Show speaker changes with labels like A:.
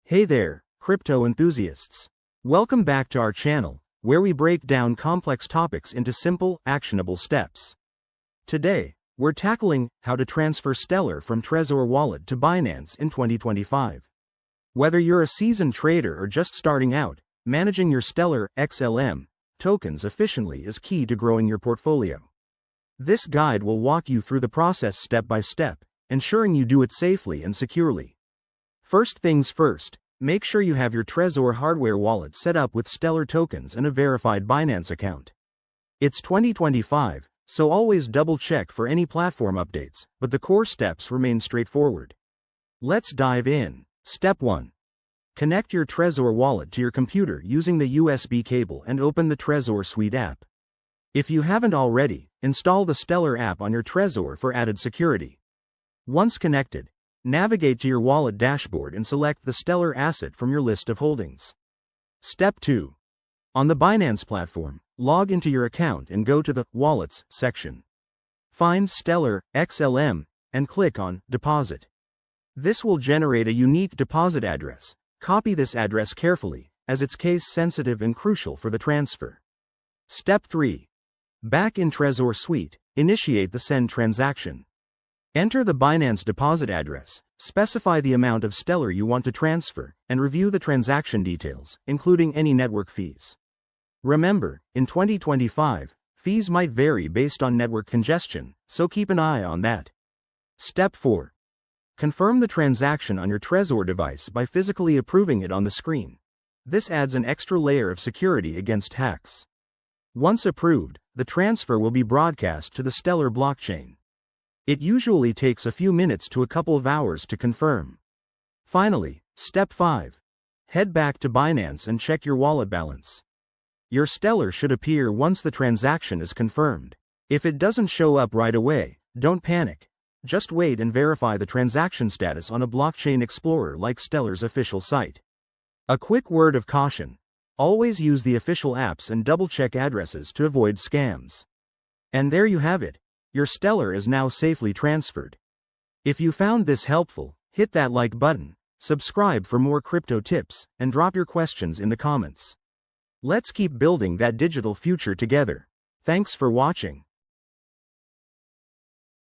A: Hey there, crypto enthusiasts. Welcome back to our channel, where we break down complex topics into simple, actionable steps. Today, we're tackling how to transfer Stellar from Trezor wallet to Binance in 2025. Whether you're a seasoned trader or just starting out, managing your Stellar XLM tokens efficiently is key to growing your portfolio. This guide will walk you through the process step by step, ensuring you do it safely and securely. First things first, make sure you have your Trezor hardware wallet set up with Stellar tokens and a verified Binance account. It's 2025, so always double-check for any platform updates, but the core steps remain straightforward. Let's dive in. Step 1. Connect your Trezor wallet to your computer using the USB cable and open the Trezor Suite app. If you haven't already, install the Stellar app on your Trezor for added security. Once connected, navigate to your wallet dashboard and select the Stellar asset from your list of holdings. Step 2. On the Binance platform, log into your account and go to the Wallets section. Find Stellar XLM and click on Deposit. This will generate a unique deposit address. Copy this address carefully, as it's case-sensitive and crucial for the transfer. Step 3. Back in Trezor Suite, initiate the send transaction. Enter the Binance deposit address, specify the amount of Stellar you want to transfer, and review the transaction details, including any network fees. Remember, in 2025, fees might vary based on network congestion, so keep an eye on that. Step 4. Confirm the transaction on your Trezor device by physically approving it on the screen. This adds an extra layer of security against hacks. Once approved, the transfer will be broadcast to the Stellar blockchain. It usually takes a few minutes to a couple of hours to confirm. Finally, Step 5. Head back to Binance and check your wallet balance. Your Stellar should appear once the transaction is confirmed. If it doesn't show up right away, don't panic. Just wait and verify the transaction status on a blockchain explorer like Stellar's official site. A quick word of caution. Always use the official apps and double-check addresses to avoid scams. And there you have it. Your Stellar is now safely transferred. If you found this helpful, hit that like button, subscribe for more crypto tips, and drop your questions in the comments. Let's keep building that digital future together. Thanks for watching.